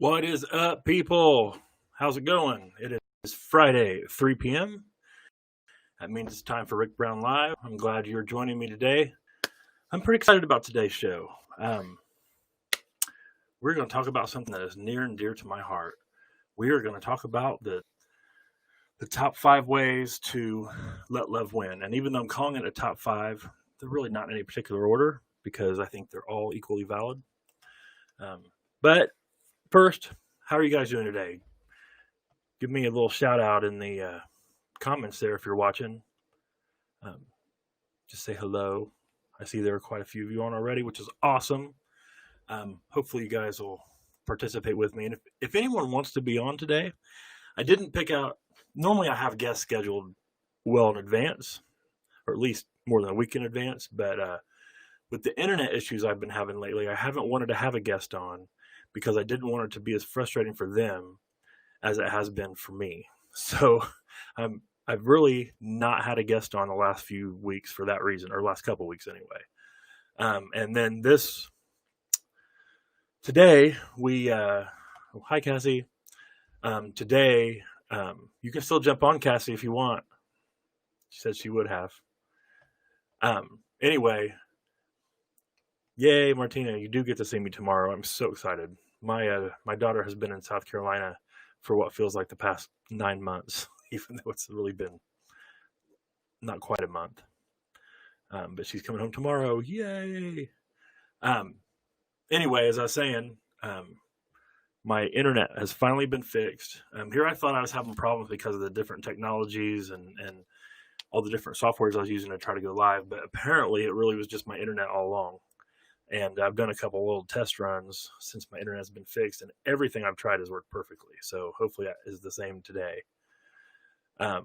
What is up, people? How's it going? It is Friday, 3 p.m. That means it's time for Rick Brown Live. I'm glad you're joining me today. I'm pretty excited about today's show. We're going to talk about something that is near and dear to my heart. We are going to talk about the top 5 ways to let love win. And even though I'm calling it a top 5, they're really not in any particular order because I think they're all equally valid. But first, how are you guys doing today? Give me a little shout out in the comments there if you're watching. Just say hello. I see there are quite a few of you on already, which is awesome. Hopefully you guys will participate with me. And if anyone wants to be on today, I didn't pick out, normally I have guests scheduled well in advance, or at least more than a week in advance. But with the internet issues I've been having lately, I haven't wanted to have a guest on because I didn't want it to be as frustrating for them as it has been for me. So I've really not had a guest on the last few weeks for that reason, or last couple weeks anyway. And then today hi Cassie. Today, you can still jump on, Cassie, if you want. She said she would have. Anyway, yay, Martina, you do get to see me tomorrow. I'm so excited. My daughter has been in South Carolina for what feels like the past 9 months, even though it's really been not quite a month. But she's coming home tomorrow. Yay! Anyway, as I was saying, my internet has finally been fixed. Here I thought I was having problems because of the different technologies and all the different softwares I was using to try to go live, but apparently it really was just my internet all along. And I've done a couple little test runs since my internet has been fixed, and everything I've tried has worked perfectly. So hopefully that is the same today. Let's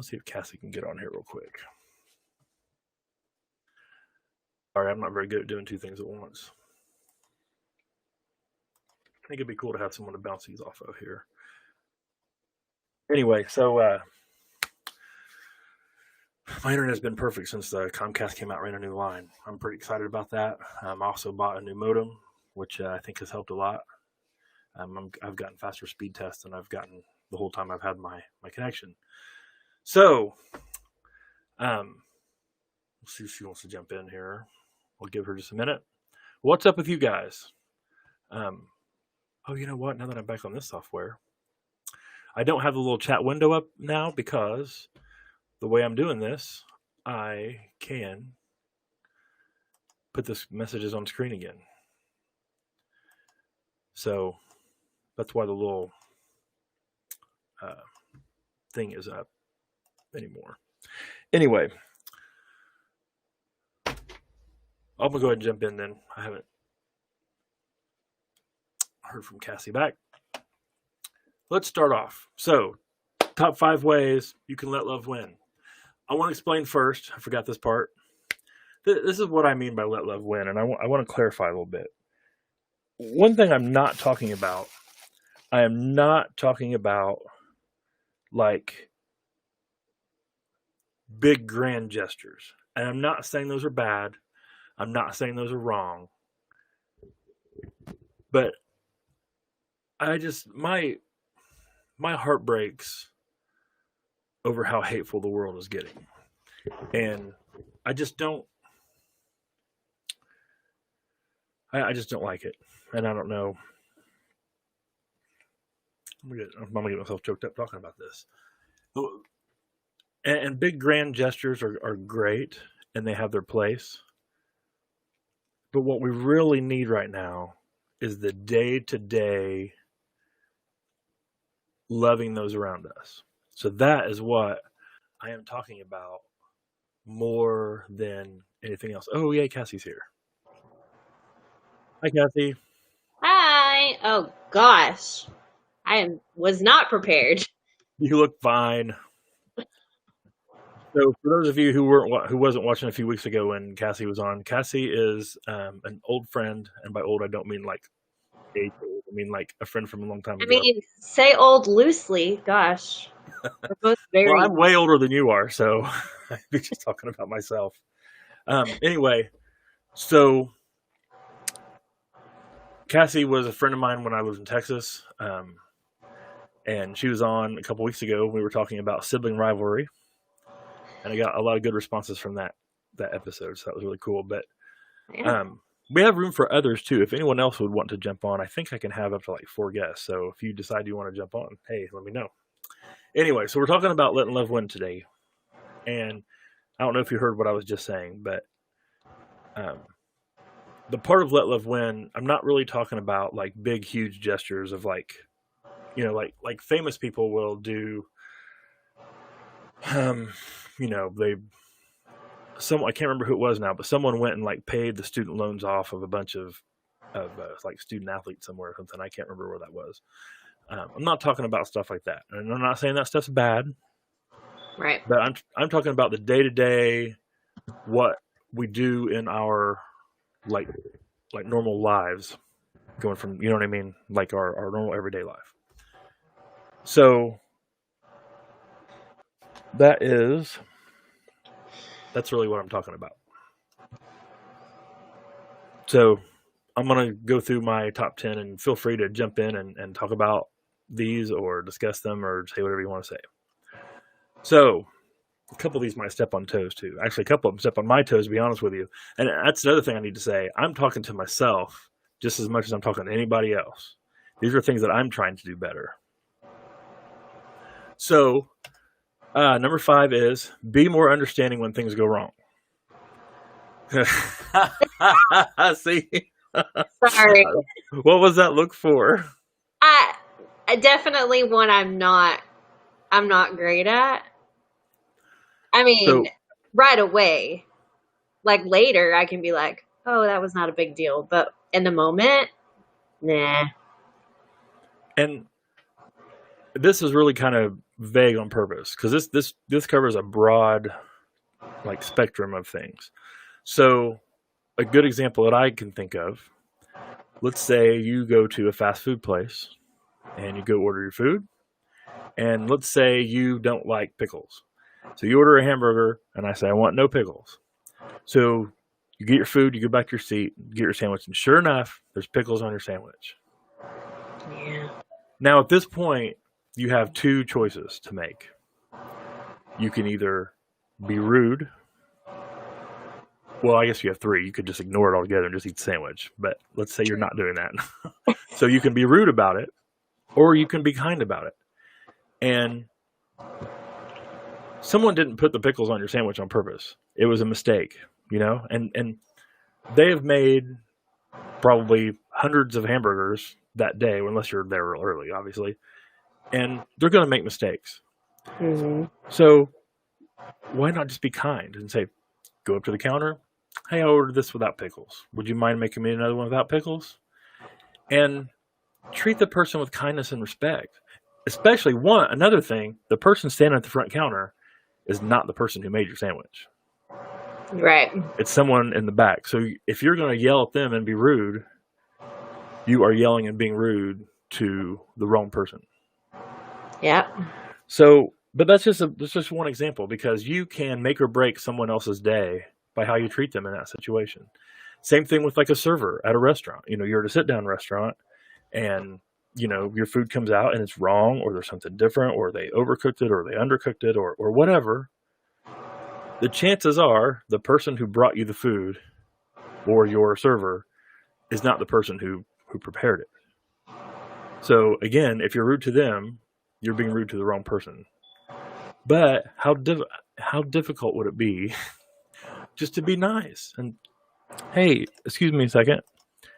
see if Cassie can get on here real quick. Sorry, I'm not very good at doing two things at once. I think it'd be cool to have someone to bounce these off of here. Anyway, so my internet has been perfect since Comcast came out, ran a new line. I'm pretty excited about that. I also bought a new modem, which I think has helped a lot. I've gotten faster speed tests than I've gotten the whole time I've had my connection. So, we'll see if she wants to jump in here. We'll give her just a minute. What's up with you guys? Oh, you know what? Now that I'm back on this software, I don't have the little chat window up now because the way I'm doing this, I can put this messages on screen again. So that's why the little thing is up anymore. Anyway, I'm going to go ahead and jump in then. I haven't heard from Cassie back. Let's start off. So, top 5 ways you can let love win. I want to explain first. I forgot this part. This is what I mean by let love win, and I want to clarify a little bit. One thing I'm not talking about, I am not talking about like big grand gestures. And I'm not saying those are bad. I'm not saying those are wrong. But I just, my heart breaks over how hateful the world is getting. And I just don't, I just don't like it. And I don't know. I'm going to get myself choked up talking about this. And big grand gestures are great, and they have their place. But what we really need right now is the day-to-day loving those around us. So that is what I am talking about more than anything else. Oh, yeah, Cassie's here. Hi, Cassie. Hi. Oh, gosh. Was not prepared. You look fine. So for those of you who wasn't watching a few weeks ago when Cassie was on, Cassie is an old friend, and by old I don't mean like age old. I mean like a friend from a long time ago. I mean, say old loosely. Gosh, we're both very. Well, I'm way older than you are, so I'd be just talking about myself. Anyway, so Cassie was a friend of mine when I lived in Texas, and she was on a couple weeks ago. We were talking about sibling rivalry, and I got a lot of good responses from that episode, so that was really cool. But Yeah. we have room for others too. If anyone else would want to jump on, I think I can have up to like 4 guests. So if you decide you want to jump on, hey, let me know. Anyway, so we're talking about letting love win today, and I don't know if you heard what I was just saying, but the part of let love win, I'm not really talking about like big, huge gestures of like, like famous people will do. They I can't remember who it was now, but someone went and like paid the student loans off of a bunch of like student athletes somewhere or something. I can't remember where that was. I'm not talking about stuff like that, and I'm not saying that stuff's bad, Right. but I'm talking about the day to day, what we do in our like normal lives, going from, you know what I mean, like our normal everyday life. So that's really what I'm talking about. So I'm going to go through my top 10, and feel free to jump in and talk about these or discuss them or say whatever you want to say. So a couple of these might step on toes too. Actually, a couple of them step on my toes, to be honest with you. And that's another thing I need to say. I'm talking to myself just as much as I'm talking to anybody else. These are things that I'm trying to do better. So number 5 is be more understanding when things go wrong. See? Sorry. What was that look for? I definitely one I'm not great at. I mean, right away. Like later I can be like, oh, that was not a big deal. But in the moment, nah. And this is really kind of vague on purpose, because this covers a broad like spectrum of things. So a good example that I can think of, let's say you go to a fast food place and you go order your food, and let's say you don't like pickles. So you order a hamburger and I say, I want no pickles. So you get your food, you go back to your seat, get your sandwich, and sure enough, there's pickles on your sandwich. Yeah. Now at this point, you have 2 choices to make. You can either be rude. Well, I guess you have 3. You could just ignore it altogether and just eat the sandwich. But let's say you're not doing that. So you can be rude about it, or you can be kind about it. And someone didn't put the pickles on your sandwich on purpose. It was a mistake, and they have made probably hundreds of hamburgers that day, unless you're there real early, obviously. And they're going to make mistakes. Mm-hmm. So why not just be kind and say, go up to the counter, hey, I ordered this without pickles. Would you mind making me another one without pickles? And treat the person with kindness and respect. Especially another thing, the person standing at the front counter is not the person who made your sandwich. Right. It's someone in the back. So if you're going to yell at them and be rude, you are yelling and being rude to the wrong person. Yeah. So, but that's just one example, because you can make or break someone else's day by how you treat them in that situation. Same thing with like a server at a restaurant. You're at a sit-down restaurant, and your food comes out and it's wrong, or there's something different, or they overcooked it, or they undercooked it, or whatever. The chances are the person who brought you the food, or your server, is not the person who prepared it. So again, if you're rude to them, you're being rude to the wrong person. But how difficult would it be just to be nice? And hey, excuse me a second.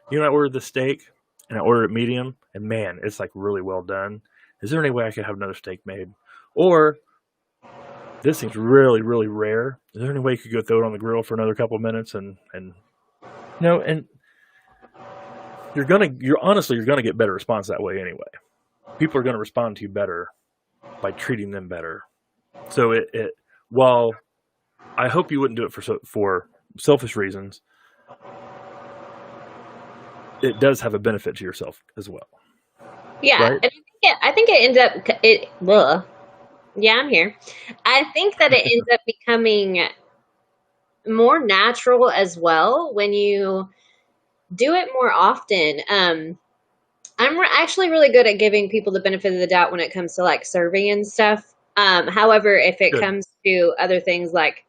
I ordered the steak, and I ordered it medium, and man, it's like really well done. Is there any way I could have another steak made? Or this thing's really, really rare. Is there any way you could go throw it on the grill for another couple of minutes and you're gonna get better response that way anyway. People are gonna respond to you better by treating them better. So while I hope you wouldn't do it for selfish reasons, it does have a benefit to yourself as well. Yeah. Right? And I think it ends up yeah, I'm here. I think that it ends up becoming more natural as well when you do it more often. Actually really good at giving people the benefit of the doubt when it comes to like serving and stuff. However, if it Good. comes to other things like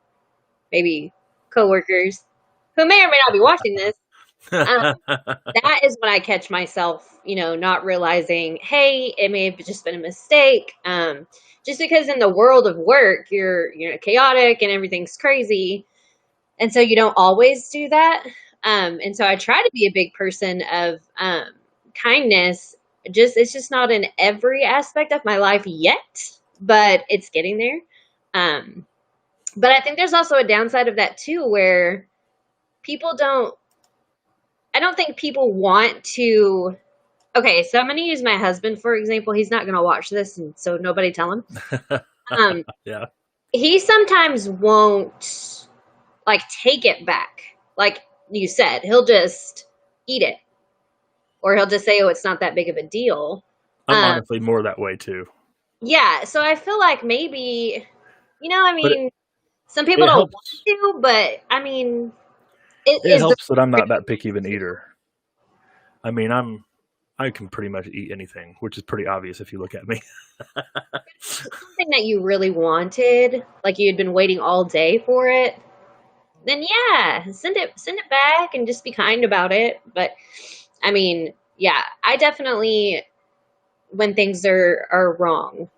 maybe coworkers who may or may not be watching this, that is when I catch myself, not realizing, hey, it may have just been a mistake. Just because in the world of work, you're chaotic and everything's crazy. And so you don't always do that. And so I try to be a big person of kindness. It's just not in every aspect of my life yet, but it's getting there. But I think there's also a downside of that too, where I don't think people want to. Okay, so I'm going to use my husband, for example. He's not going to watch this, and so nobody tell him. Yeah. He sometimes won't, like, take it back. Like you said, he'll just eat it. Or he'll just say, oh, it's not that big of a deal. I'm honestly more that way, too. Yeah, so I feel like maybe, But some people it don't want helps. to, but, I mean, It helps that I'm not that picky of an eater. I mean, I can pretty much eat anything, which is pretty obvious if you look at me. something that you really wanted, like you had been waiting all day for it, then yeah, send it back and just be kind about it. But I mean, yeah, I definitely, when things are wrong,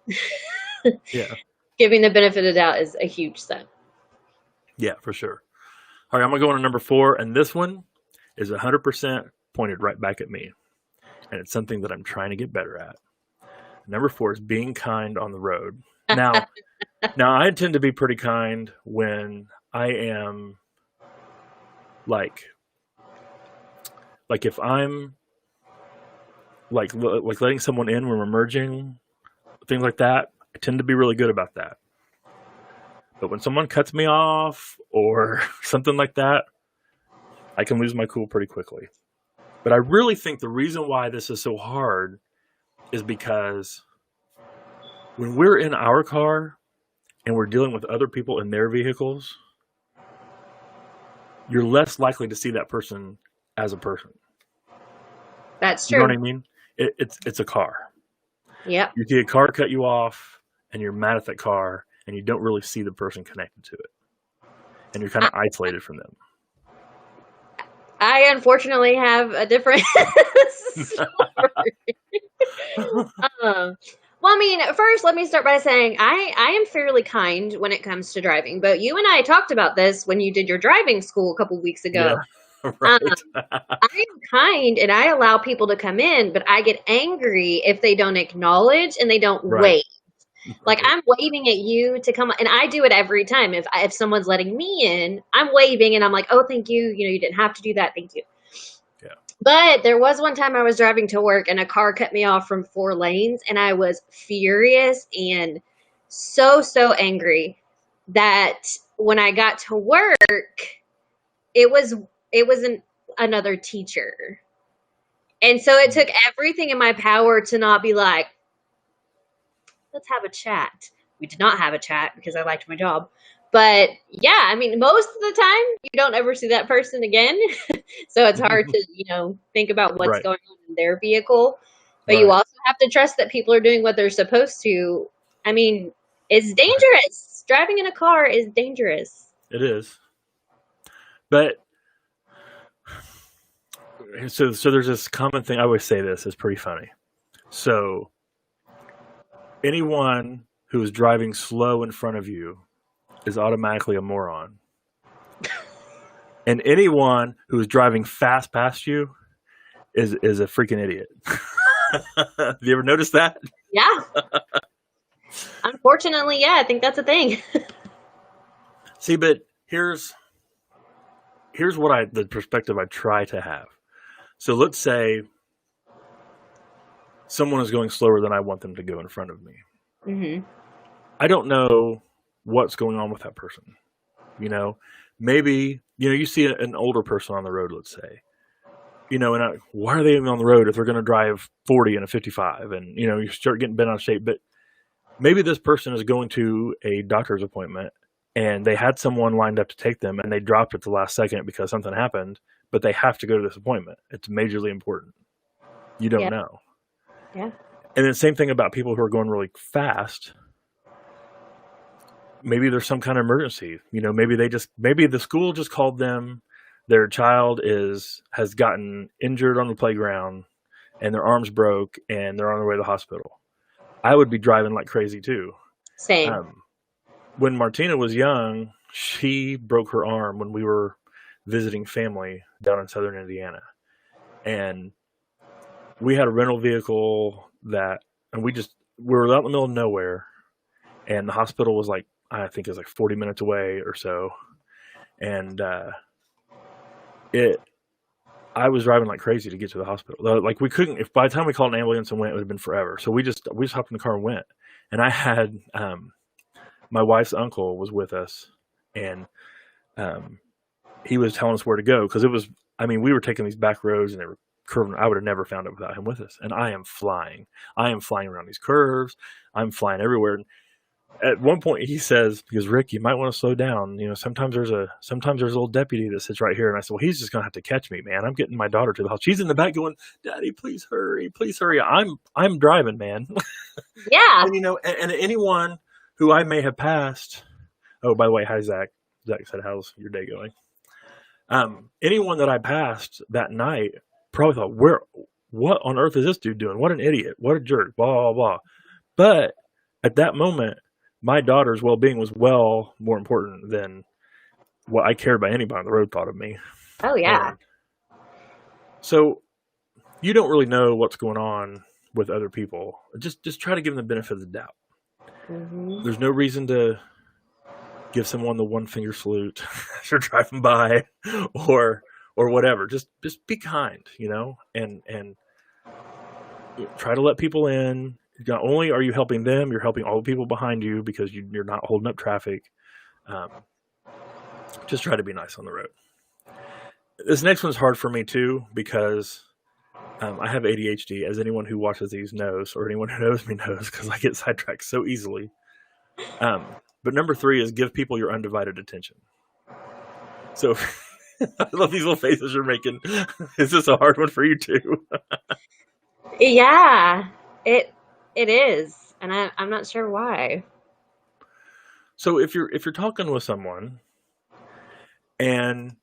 Yeah. giving the benefit of the doubt is a huge step. Yeah, for sure. All right, I'm going to go on to number 4, and this one is 100% pointed right back at me. And it's something that I'm trying to get better at. Number 4 is being kind on the road. Now I tend to be pretty kind when I am like if I'm like letting someone in when we're merging, things like that. I tend to be really good about that. But when someone cuts me off or something like that, I can lose my cool pretty quickly. But I really think the reason why this is so hard is because when we're in our car and we're dealing with other people in their vehicles, you're less likely to see that person as a person. That's You know true. what I mean? It's a car. Yep. You see a car cut you off and you're mad at that car and you don't really see the person connected to it. And you're kind of isolated from them. I unfortunately have a different story. Well, I mean, first, let me start by saying I am fairly kind when it comes to driving. But you and I talked about this when you did your driving school a couple weeks ago. Yeah, right. I am kind and I allow people to come in, but I get angry if they don't acknowledge and they don't Right. wait. Like Right. I'm waving at you to come, and I do it every time. If someone's letting me in, I'm waving and I'm like, "Oh, thank you. You didn't have to do that. Thank you." Yeah. But there was one time I was driving to work and a car cut me off from 4 lanes, and I was furious and so angry that when I got to work, it was another teacher. And so it took everything in my power to not be like, let's have a chat. We did not have a chat because I liked my job. But yeah, I mean, most of the time you don't ever see that person again. So it's hard to, think about what's Right. going on in their vehicle. But Right. you also have to trust that people are doing what they're supposed to. I mean, it's dangerous. Driving in a car is dangerous. It is. But so there's this common thing. I always say this. It's pretty funny. So anyone who is driving slow in front of you is automatically a moron. And anyone who is driving fast past you is a freaking idiot. Have you ever noticed that? Yeah. Unfortunately, yeah, I think that's a thing. See, but here's what the perspective I try to have. So let's say someone is going slower than I want them to go in front of me. Mm-hmm. I don't know what's going on with that person. Maybe, you see an older person on the road, let's say, and why are they even on the road if they're going to drive 40 and a 55? And, you start getting bent out of shape. But maybe this person is going to a doctor's appointment and they had someone lined up to take them and they dropped at the last second because something happened. but they have to go to this appointment. It's majorly important. You don't Yeah. know. Yeah. And then same thing about people who are going really fast. Maybe there's some kind of emergency. Maybe the school just called them. Their child has gotten injured on the playground and their arms broke and they're on their way to the hospital. I would be driving like crazy too. Same. When Martina was young, she broke her arm when we were visiting family down in southern Indiana. And we had a rental vehicle and we were out in the middle of nowhere, and the hospital was like, I think it was like 40 minutes away or so. And I was driving like crazy to get to the hospital. Like we couldn't, if by the time we called an ambulance and went, it would have been forever. So we just hopped in the car and went. And I had, my wife's uncle was with us, and he was telling us where to go. Cause we were taking these back roads and they were curving. I would have never found it without him with us. And I am flying around these curves. I'm flying everywhere. And at one point he goes, Rick, you might want to slow down. Sometimes there's a little deputy that sits right here. And I said, well, he's just going to have to catch me, man. I'm getting my daughter to the house. She's in the back going, Daddy, please hurry. I'm driving, man. Yeah. And anyone who I may have passed. Oh, by the way, hi, Zach. Zach said, how's your day going? Anyone that I passed that night probably thought, what on earth is this dude doing? What an idiot. What a jerk, blah, blah, blah. But at that moment, my daughter's well-being was well more important than what I cared about anybody on the road thought of me. Oh, yeah. And so you don't really know what's going on with other people. Just try to give them the benefit of the doubt. Mm-hmm. There's no reason to give someone the one finger salute as you're driving by or whatever. Just be kind, and try to let people in. Not only are you helping them, you're helping all the people behind you because you're not holding up traffic. Just try to be nice on the road. This next one's hard for me too because I have ADHD, as anyone who watches these knows, or anyone who knows me knows, because I get sidetracked so easily. But number 3 is give people your undivided attention. So I love these little faces you're making. Is this a hard one for you too? Yeah, it is, and I'm not sure why. So if you're talking with someone, and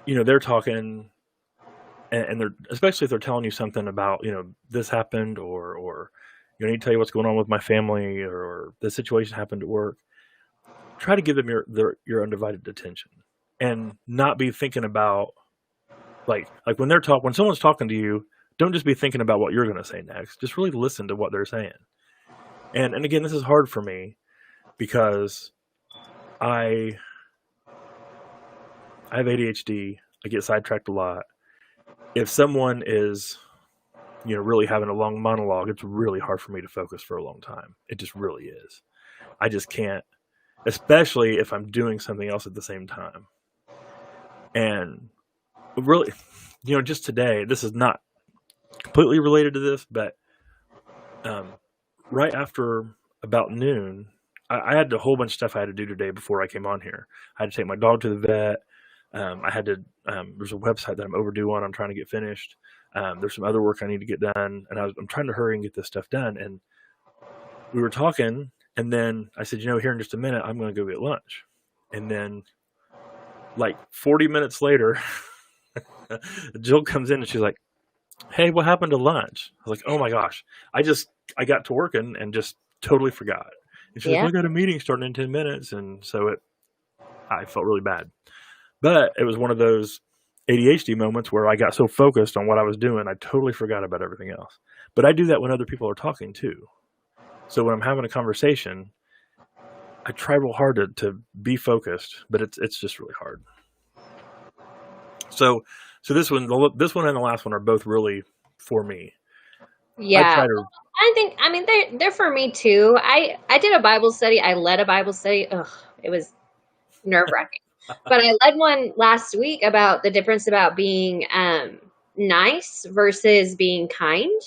they're talking, and they're, especially if they're telling you something about this happened, or I need to tell you what's going on with my family, or the situation happened at work. Try to give them your undivided attention, and not be thinking about like when someone's talking to you. Don't just be thinking about what you're going to say next. Just really listen to what they're saying. And again, this is hard for me because I have ADHD. I get sidetracked a lot. If someone is, really having a long monologue, it's really hard for me to focus for a long time. It just really is. I just can't, especially if I'm doing something else at the same time. And really, just today, this is not completely related to this, but right after about noon, I had a whole bunch of stuff I had to do today before I came on here. I had to take my dog to the vet. I had to, there's a website that I'm overdue on. I'm trying to get finished. There's some other work I need to get done, and I'm trying to hurry and get this stuff done. And we were talking, and then I said, here in just a minute, I'm going to go get lunch. And then like 40 minutes later, Jill comes in and she's like, hey, what happened to lunch? I was like, oh my gosh. I got to working and just totally forgot. And she's like, I got a meeting starting in 10 minutes. And so I felt really bad. But it was one of those ADHD moments where I got so focused on what I was doing, I totally forgot about everything else. But I do that when other people are talking too. So when I'm having a conversation, I try real hard to be focused, but it's just really hard. So this one and the last one are both really for me. Yeah. I mean, they're for me too. I did a Bible study. I led a Bible study. Ugh, it was nerve-wracking. But I led one last week about the difference about being nice versus being kind.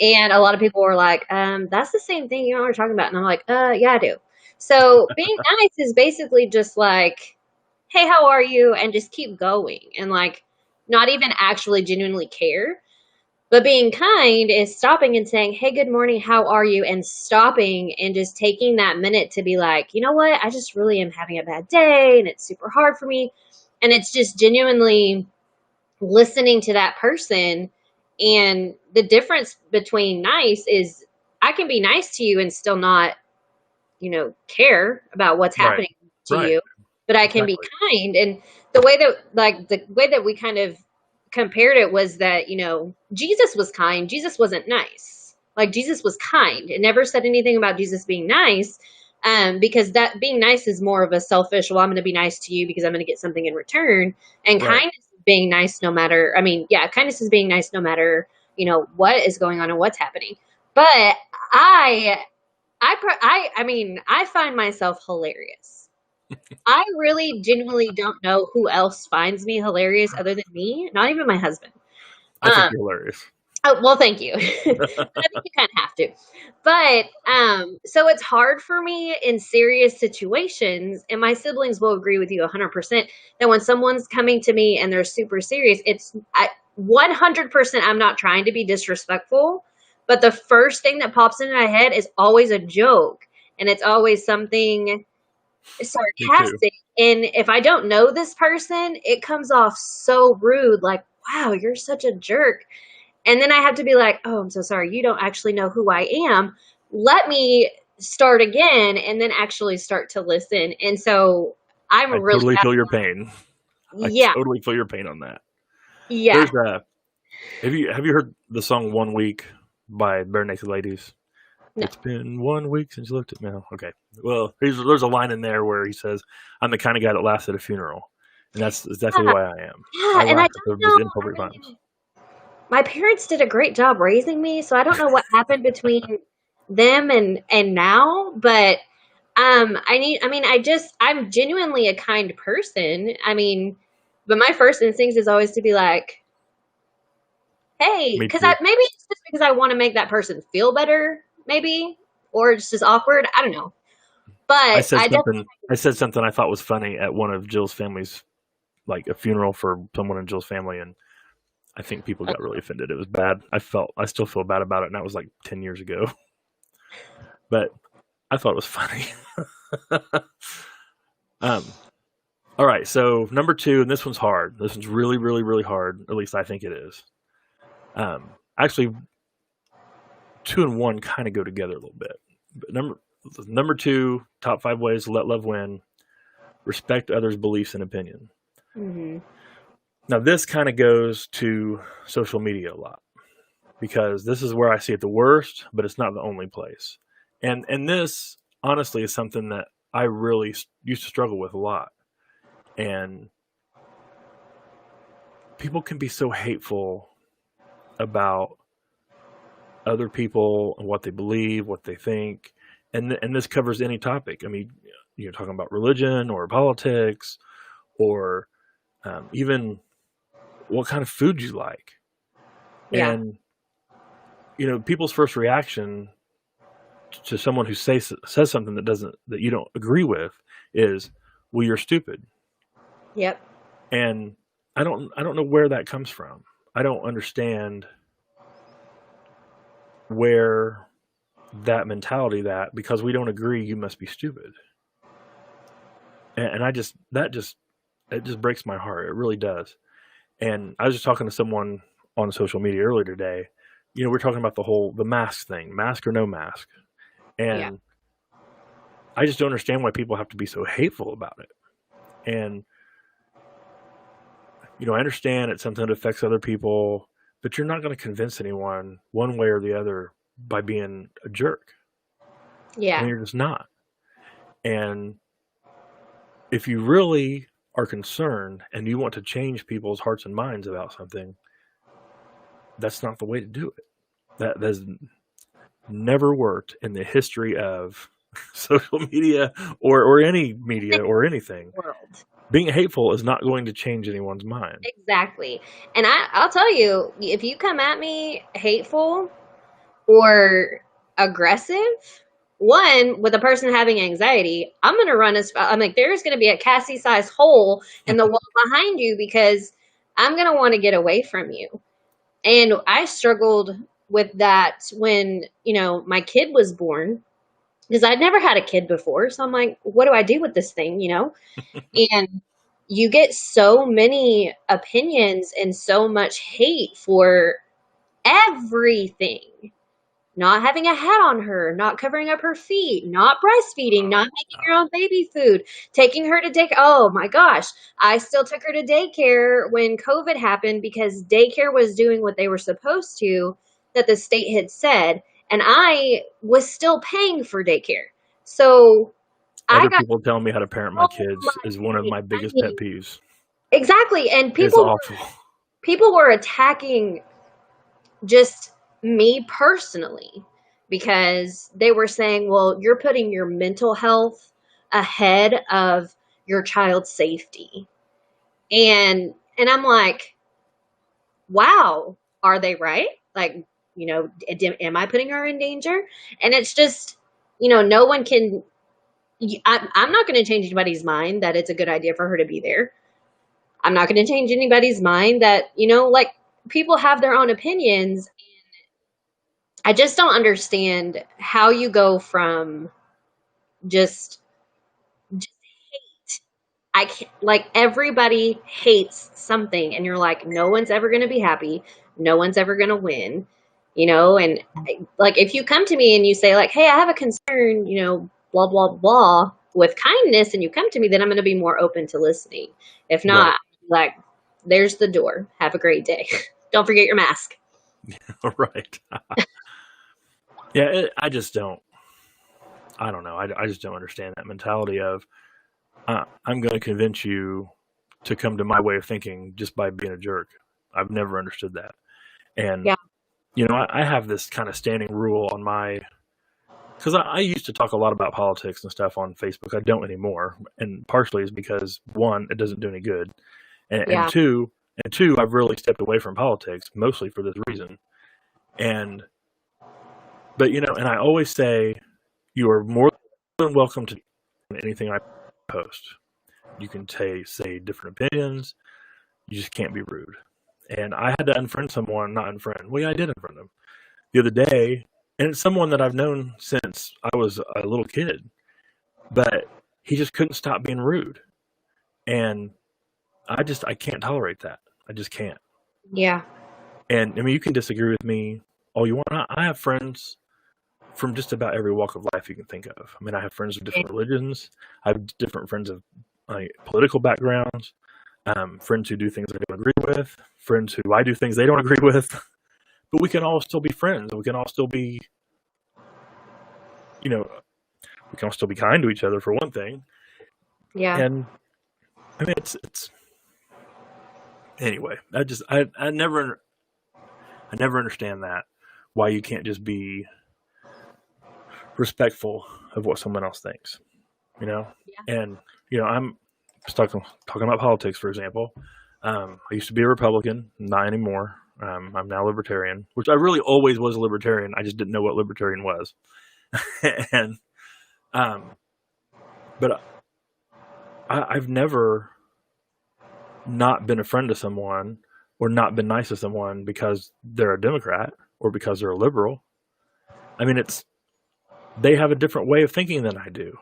And a lot of people were like, that's the same thing you know what we're talking about. And I'm like, yeah, I do. So being nice is basically just like hey, how are you? And just keep going and like not even actually genuinely care. But being kind is stopping and saying, hey, good morning, how are you? And stopping and just taking that minute to be like, you know what? I just really am having a bad day and it's super hard for me. And it's just genuinely listening to that person. And the difference between nice is I can be nice to you and still not, care about what's Right. happening to Right. you, but I can be Exactly. kind. And the way that we kind of compared it was that, Jesus was kind. Jesus wasn't nice. Like Jesus was kind. It never said anything about Jesus being nice. Because that being nice is more of a selfish, well, I'm going to be nice to you because I'm going to get something in return. And Right. kindness is being nice no matter, kindness is being nice no matter, what is going on and what's happening. But I I find myself hilarious. I really genuinely don't know who else finds me hilarious other than me, not even my husband. I think Um, you're hilarious. oh, well, thank you. But I think you kind of have to. But so it's hard for me in serious situations, and my siblings will agree with you 100% that when someone's coming to me and they're super serious, 100% I'm not trying to be disrespectful, but the first thing that pops into my head is always a joke, and it's always something Me too. sarcastic. And if I don't know this person, it comes off so rude, like, wow, you're such a jerk. And then I have to be like, oh, I'm so sorry. You don't actually know who I am. Let me start again and then actually start to listen. And so I'm I really totally bad. feel your pain. I Yeah. totally feel your pain on that. Yeah. There's a have you heard the song "One Week" by Bare Naked Ladies? No. It's been 1 week since you looked at me. Okay. Well, there's a line in there where he says, "I'm the kind of guy that laughs at a funeral," and that's exactly Yeah. why I am. Yeah. I And I laugh at don't the most know. inappropriate I times. mean, my parents did a great job raising me, so I don't know what happened between them and now, but I'm genuinely a kind person. But my first instinct is always to be like, hey, Me because too. maybe it's just because I want to make that person feel better, maybe, or it's just awkward. I don't know, I but said I definitely. something. I said something I thought was funny at one of Jill's family's, like a funeral for someone in Jill's family, and I think people got really offended. It was bad. I still feel bad about it, and that was like 10 years ago. But I thought it was funny. um, all right, so number two, and this one's hard. This one's really, really, really hard. At least I think it is. Actually, two and one kind of go together a little bit. But number two, top 5 ways to let love win: respect others' beliefs and opinion. Mm-hmm. Now, this kind of goes to social media a lot because this is where I see it the worst, but it's not the only place. And this honestly is something that I really used to struggle with a lot. And people can be so hateful about other people and what they believe, what they think, and this covers any topic. I mean, you're talking about religion or politics, or even what kind of food you like. Yeah. And people's first reaction to someone who says something that you don't agree with is, "Well, you're stupid." Yep. And I don't know where that comes from. I don't understand where that mentality, that because we don't agree you must be stupid. And it just breaks my heart. It really does. And I was just talking to someone on social media earlier today. We're talking about the mask thing, mask or no mask. Yeah. And I just don't understand why people have to be so hateful about it. And I understand it's something that affects other people, but you're not going to convince anyone one way or the other by being a jerk. I Yeah. mean, you're just not. And if you really are concerned and you want to change people's hearts and minds about something, that's not the way to do it. That has never worked in the history of social media or any media or anything. World. Being hateful is not going to change anyone's mind. Exactly. And I'll tell you, if you come at me hateful or aggressive, one, with a person having anxiety, I'm going to run I'm like, there's going to be a Cassie-sized hole in the wall behind you because I'm going to want to get away from you. And I struggled with that when, my kid was born, because I'd never had a kid before. So I'm like, what do I do with this thing, And you get so many opinions and so much hate for everything. Not having a hat on her, not covering up her feet, not breastfeeding, not making her own baby food, taking her to daycare. Oh my gosh. I still took her to daycare when COVID happened because daycare was doing what they were supposed to, that the state had said, and I was still paying for daycare. So I Other got people telling me how to parent my kids is one of my biggest pet peeves. Exactly. And It's awful. people were attacking just me personally because they were saying, well, you're putting your mental health ahead of your child's safety. And I'm like, wow, are they right? Like, am I putting her in danger? And it's just, no one can, I'm not going to change anybody's mind that it's a good idea for her to be there. I'm not going to change anybody's mind that, like, people have their own opinions. I just don't understand how you go from just hate. I can't, like, everybody hates something, and you're like, no one's ever going to be happy. No one's ever going to win, and like, if you come to me and you say like, hey, I have a concern, blah, blah, blah, with kindness, and you come to me, then I'm going to be more open to listening. If not, Right. like, there's the door. Have a great day. Don't forget your mask. Right. Yeah, I just don't. I don't know. I just don't understand that mentality of I'm going to convince you to come to my way of thinking just by being a jerk. I've never understood that. And, Yeah. I have this kind of standing rule on because I used to talk a lot about politics and stuff on Facebook. I don't anymore. And partially is because, one, it doesn't do any good. And, Yeah. and two, I've really stepped away from politics, mostly for this reason. But, and I always say, you are more than welcome to anything I post. You can say different opinions. You just can't be rude. And I had to unfriend someone, not unfriend. Well, yeah, I did unfriend them the other day. And it's someone that I've known since I was a little kid. But he just couldn't stop being rude. And I can't tolerate that. I just can't. Yeah. And I mean, you can disagree with me all you want. I have friends from just about every walk of life you can think of. I mean, I have friends of different religions. I have different friends of political backgrounds. Friends who do things I don't agree with. Friends who I do things they don't agree with. But we can all still be friends. And we can all still be, we can all still be kind to each other, for one thing. Yeah. And I mean, it's anyway. I never understand that, why you can't just be respectful of what someone else thinks, Yeah. And I'm stuck talking about politics, for example. I used to be a Republican, not anymore. I'm now libertarian, which I really always was a libertarian. I just didn't know what libertarian was. And but I've never not been a friend to someone or not been nice to someone because they're a Democrat or because they're a liberal. I mean, they have a different way of thinking than I do.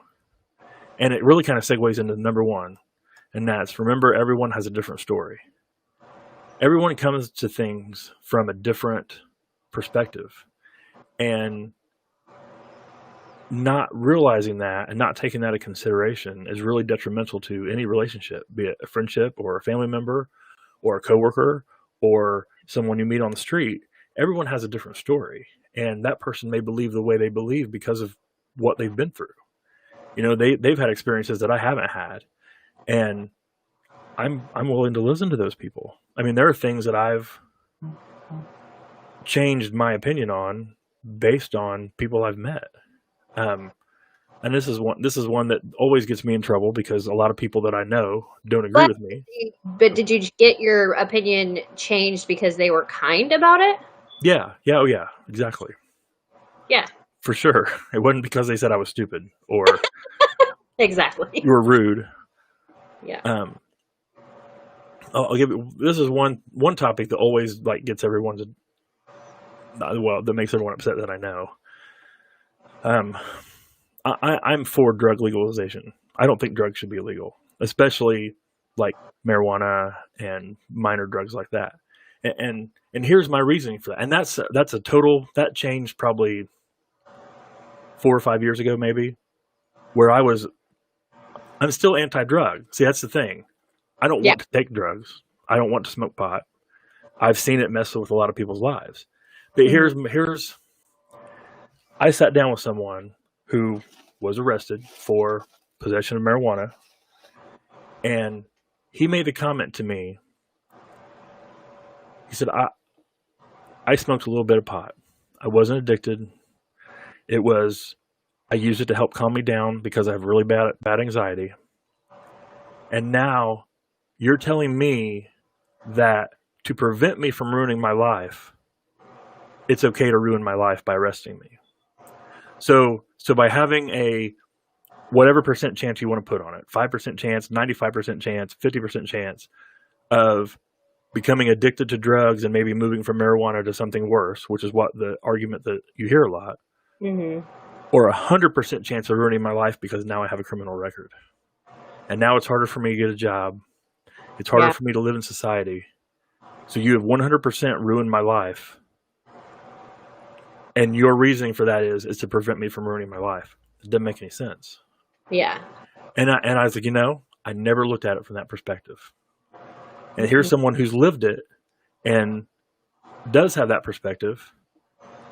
And it really kind of segues into number one, and that's, remember, everyone has a different story. Everyone comes to things from a different perspective. And not realizing that and not taking that into consideration is really detrimental to any relationship, be it a friendship or a family member or a coworker or someone you meet on the street. Everyone has a different story, and that person may believe the way they believe because of what they've been through. They've had experiences that I haven't had, and I'm willing to listen to those people. I mean, there are things that I've changed my opinion on based on people I've met. And this is one that always gets me in trouble because a lot of people that I know don't agree with me. But did you get your opinion changed because they were kind about it? Yeah. Oh, yeah. Exactly. Yeah. for sure. It wasn't because they said I was stupid or Exactly. you were rude. Yeah. I'll give you, this is one topic that always like gets everyone to, that makes everyone upset that I know. I'm for drug legalization. I don't think drugs should be illegal, especially like marijuana and minor drugs like that. And here's my reasoning for that. And that changed probably 4 or 5 years ago, maybe, where I'm still anti-drug. See, that's the thing. I don't want to take drugs. I don't want to smoke pot. I've seen it mess with a lot of people's lives. But I sat down with someone who was arrested for possession of marijuana, and he made a comment to me. He said, I smoked a little bit of pot. I wasn't addicted. I used it to help calm me down because I have really bad anxiety. And now you're telling me that to prevent me from ruining my life, it's okay to ruin my life by arresting me. So by having a whatever percent chance you want to put on it, 5% chance, 95% chance, 50% chance of becoming addicted to drugs and maybe moving from marijuana to something worse, which is what the argument that you hear a lot, or 100% chance of ruining my life because now I have a criminal record. And now it's harder for me to get a job. It's harder for me to live in society. So you have 100% ruined my life. And your reasoning for that is to prevent me from ruining my life. It doesn't make any sense. Yeah. And I was like, I never looked at it from that perspective. And here's someone who's lived it and does have that perspective.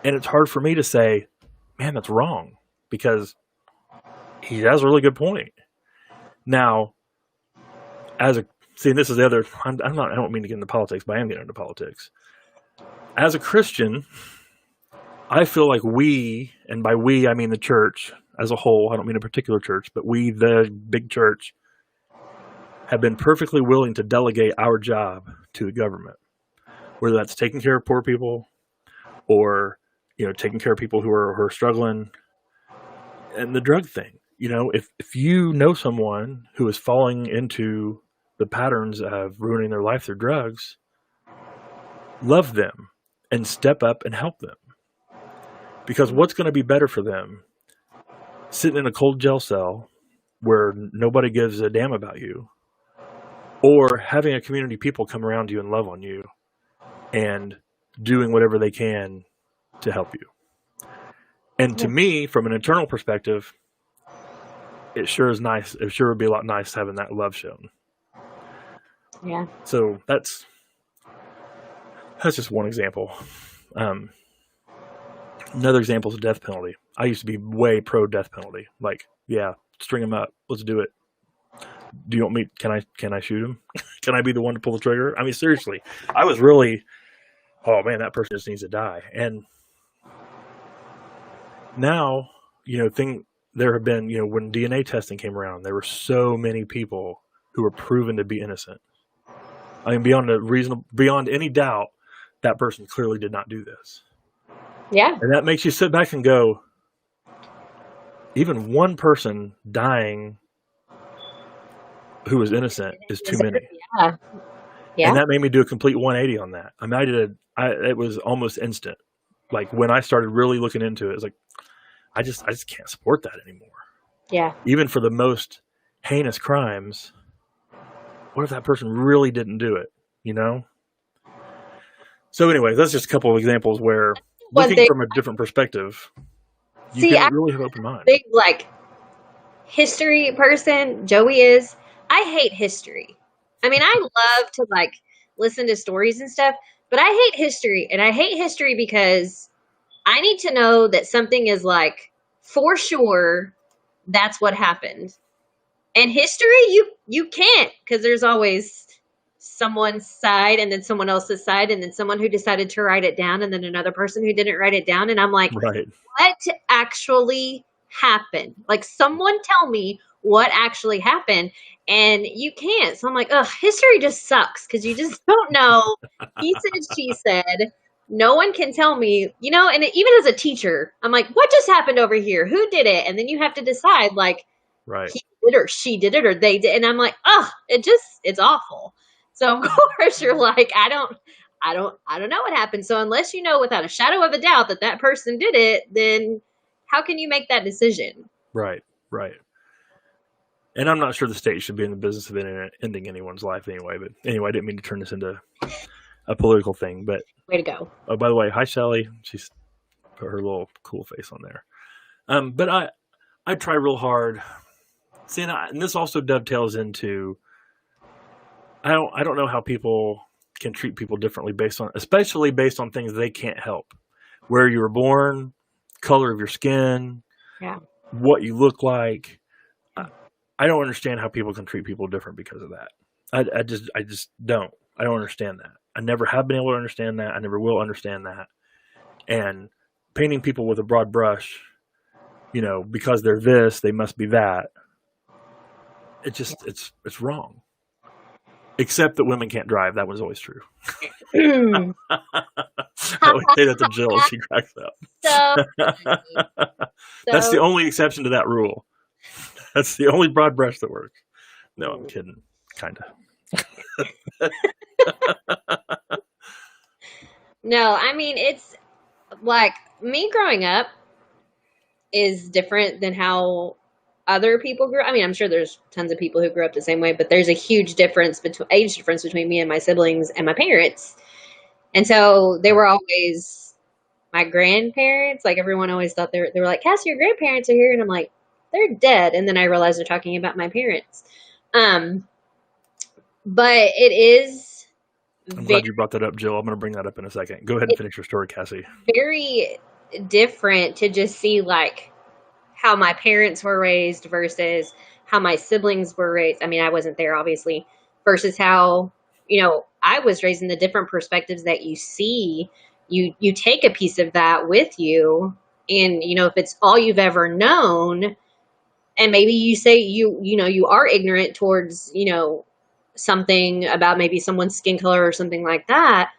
And it's hard for me to say, man, that's wrong, because he has a really good point. Now, this is the other, I don't mean to get into politics, but I am getting into politics. As a Christian, I feel like we, and by we, I mean the church as a whole, I don't mean a particular church, but we, the big church, have been perfectly willing to delegate our job to the government, whether that's taking care of poor people or, taking care of people who are struggling. And the drug thing, if you know someone who is falling into the patterns of ruining their life through drugs, love them and step up and help them. Because what's going to be better for them? Sitting in a cold jail cell where nobody gives a damn about you, or having a community of people come around you and love on you and doing whatever they can to help you. And to me, from an internal perspective, it sure is nice. It sure would be a lot nice having that love shown. Yeah. So that's just one example. Another example is the death penalty. I used to be way pro death penalty. Like, yeah, string him up. Let's do it. Do you want me? Can I shoot him? Can I be the one to pull the trigger? I mean, seriously, I was really, oh man, that person just needs to die. And now, there have been, when DNA testing came around, there were so many people who were proven to be innocent. I mean, beyond any doubt, that person clearly did not do this. Yeah. And that makes you sit back and go, even one person dying who was innocent is too many. Yeah. Yeah. And that made me do a complete 180 on that. I mean, it was almost instant. Like when I started really looking into it, it's like, I just can't support that anymore. Yeah. Even for the most heinous crimes, what if that person really didn't do it? So anyway, that's just a couple of examples where looking from a different perspective, you can really have open mind. Big history person, Joey is. I hate history. I mean, I love to listen to stories and stuff, but I hate history, and I hate history because I need to know that something is for sure that's what happened. And history, you can't, because there's always someone's side and then someone else's side and then someone who decided to write it down and then another person who didn't write it down. And I'm like, right. What actually happened? Someone tell me what actually happened. And you can't. So I'm like, history just sucks because you just don't know. He said, she said. no one can tell me, and even as a teacher, I'm like, what just happened over here? Who did it? And then you have to decide, like, Right. he did or she did it or they did. And I'm like, oh, it's awful. So of course you're like, I don't know what happened. So unless you know without a shadow of a doubt that person did it, then how can you make that decision? Right. And I'm not sure the state should be in the business of ending anyone's life anyway. But anyway, I didn't mean to turn this into a political thing. But way to go. Oh, by the way, hi Shelly. She's put her little cool face on there. But I try real hard. See, and this also dovetails into I don't know how people can treat people differently especially based on things they can't help. Where you were born, color of your skin, what you look like. I don't understand how people can treat people different because of that. I just don't. I don't understand that. I never have been able to understand that. I never will understand that. And painting people with a broad brush, because they're this, they must be that. It's wrong. Except that women can't drive. That was always true. I always say that to Jill. She cracks up. That's the only exception to that rule. That's the only broad brush that works. No, I'm kidding. Kind of. No, I mean, it's like me growing up is different than how other people grew. I mean, I'm sure there's tons of people who grew up the same way, but there's a huge age difference between me and my siblings and my parents. And so they were always my grandparents. Like everyone always thought they were like, Cassie, your grandparents are here. And I'm like, they're dead. And then I realized they're talking about my parents. But it is. I'm glad you brought that up, Jill. I'm going to bring that up in a second. Go ahead and finish your story, Cassie. Very different to just see like how my parents were raised versus how my siblings were raised. I mean, I wasn't there obviously, versus how, I was raised in the different perspectives that you see. You take a piece of that with you. And, if it's all you've ever known, and maybe you say you are ignorant towards, something about maybe someone's skin color or something like that,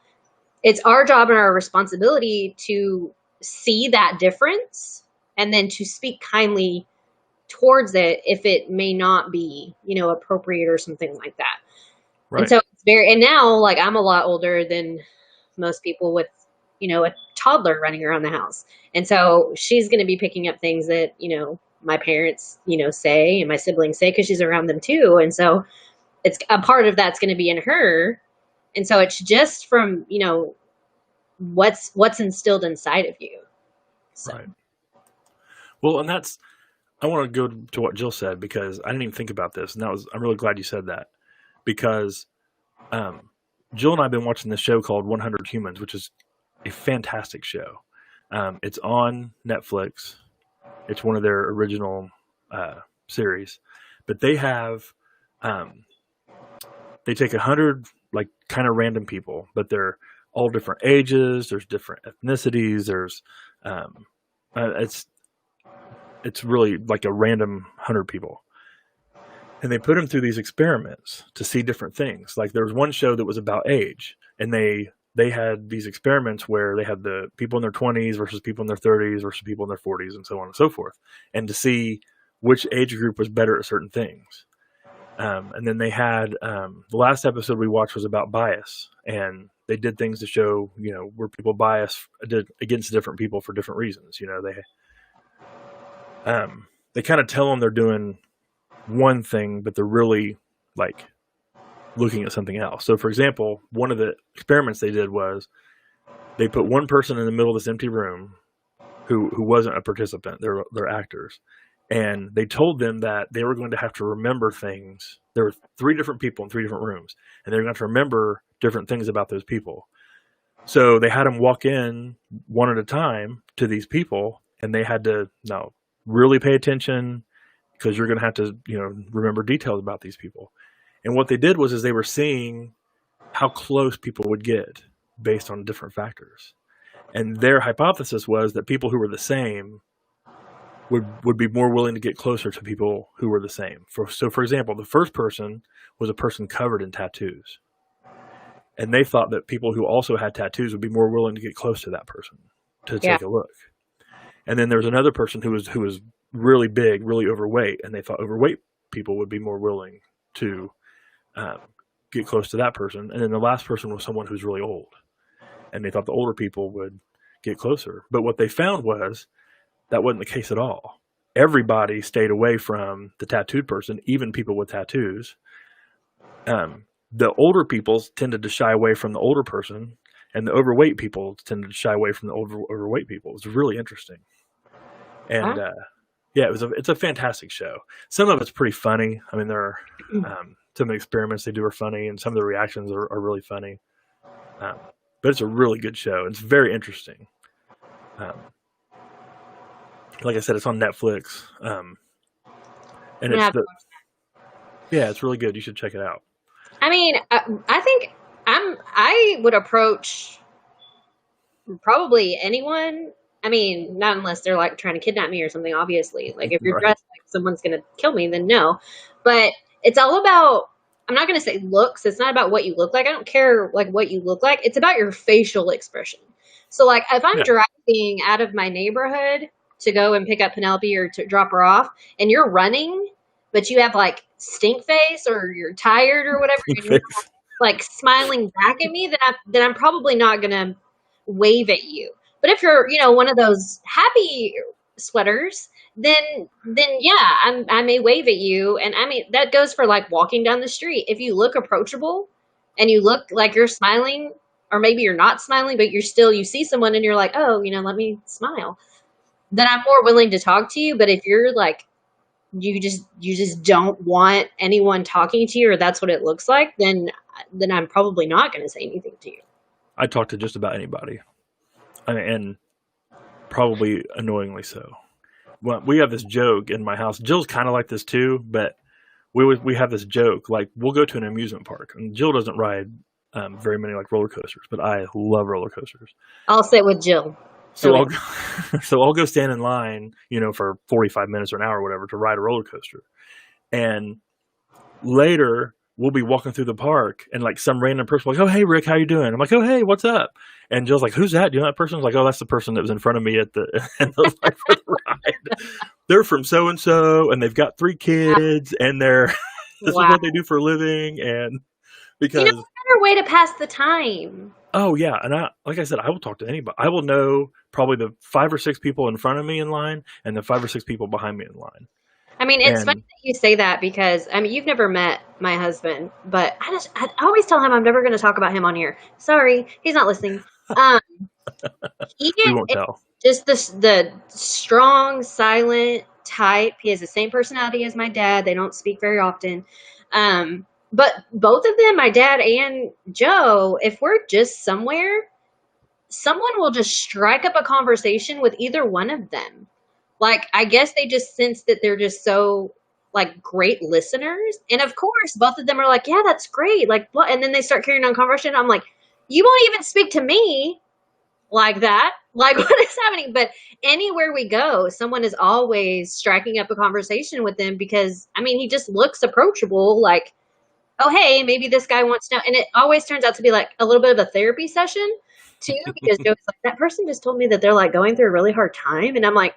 it's our job and our responsibility to see that difference and then to speak kindly towards it if it may not be, appropriate or something like that. Right. And so and now like I'm a lot older than most people with, a toddler running around the house. And so she's going to be picking up things that, my parents, say and my siblings say, because she's around them too. And so it's a part of that's going to be in her. And so it's just from, what's instilled inside of you. So. Right. Well, and I want to go to what Jill said, because I didn't even think about this. And I'm really glad you said that, because Jill and I have been watching this show called 100 Humans, which is a fantastic show. It's on Netflix. It's one of their original series, but they have, they take 100 like kind of random people, but they're all different ages. There's different ethnicities. There's, it's really like a random 100 people. And they put them through these experiments to see different things. Like there was one show that was about age, and they had these experiments where they had the people in their 20s versus people in their 30s versus people in their 40s and so on and so forth. And to see which age group was better at certain things. And then they had, the last episode we watched was about bias, and they did things to show, where people bias against different people for different reasons. They kind of tell them they're doing one thing, but they're really like looking at something else. So for example, one of the experiments they did was they put one person in the middle of this empty room who wasn't a participant. They're actors. And they told them that they were going to have to remember things. There were 3 different people in 3 different rooms, and they were going to have to remember different things about those people. So they had them walk in one at a time to these people, and they had to really pay attention, because you're going to have to, remember details about these people. And what they did was they were seeing how close people would get based on different factors. And their hypothesis was that people who were the same would be more willing to get closer to people who were the same. So for example, the first person was a person covered in tattoos. and they thought that people who also had tattoos would be more willing to get close to that person to Yeah. take a look. And then there was another person who was really big, really overweight, and they thought overweight people would be more willing to get close to that person. And then the last person was someone who's really old, and they thought the older people would get closer. But what they found was that wasn't the case at all. Everybody stayed away from the tattooed person, even people with tattoos. The older people tended to shy away from the older person, and the overweight people tended to shy away from the overweight people. It was really interesting. And yeah, it's a fantastic show. Some of it's pretty funny. I mean, some of the experiments they do are funny, and some of the reactions are really funny. But it's a really good show. It's very interesting. Like I said, it's on Netflix. And it's really good. You should check it out. I mean, I think I would approach probably anyone. I mean, not unless they're like trying to kidnap me or something, obviously. Like if you're Right. dressed like someone's going to kill me, then no. But it's all about, I'm not going to say looks. It's not about what you look like. I don't care like what you look like. It's about your facial expression. So like if I'm driving out of my neighborhood to go and pick up Penelope or to drop her off, and you're running, but you have like stink face or you're tired or whatever, and you're like smiling back at me, then I'm probably not going to wave at you. But if you're, one of those happy sweaters, then yeah, I may wave at you. And I mean, that goes for like walking down the street. If you look approachable and you look like you're smiling, or maybe you're not smiling, but you see someone and you're like, oh, let me smile, then I'm more willing to talk to you. But if you're like, you just don't want anyone talking to you, or that's what it looks like, then I'm probably not going to say anything to you. I talk to just about anybody. And probably annoyingly so. Well, we have this joke in my house. Jill's kind of like this too, but we have this joke. Like we'll go to an amusement park, and Jill doesn't ride very many like roller coasters, but I love roller coasters. I'll sit with Jill. So I'll go stand in line, for 45 minutes or an hour or whatever to ride a roller coaster, and later we'll be walking through the park, and like some random person will like, oh hey Rick, how you doing? I'm like, oh hey, what's up? And Jill's like, who's that? Do you know that person? I was like, oh, that's the person that was in front of me at the for the ride. They're from so and so, and they've got 3 kids, and this is what they do for a living, and because it's a better way to pass the time. Oh yeah, and like I said, I will talk to anybody. I will know probably the 5 or 6 people in front of me in line, and the 5 or 6 people behind me in line. I mean, it's funny that you say that because, I mean, you've never met my husband, but I always tell him I'm never going to talk about him on here. Sorry, he's not listening. We won't tell. Just the strong, silent type. He has the same personality as my dad. They don't speak very often. But both of them, my dad and Joe, if we're just somewhere, someone will just strike up a conversation with either one of them. Like, I guess they just sense that they're just so, like, great listeners. And, of course, both of them are like, yeah, that's great. Like, what? And then they start carrying on conversation. I'm like, you won't even speak to me like that. Like, what is happening? But anywhere we go, someone is always striking up a conversation with them because, I mean, he just looks approachable. Like, oh, hey, maybe this guy wants to know. And it always turns out to be, like, a little bit of a therapy session, too, because Joe's like, that person just told me that they're, like, going through a really hard time. And I'm like,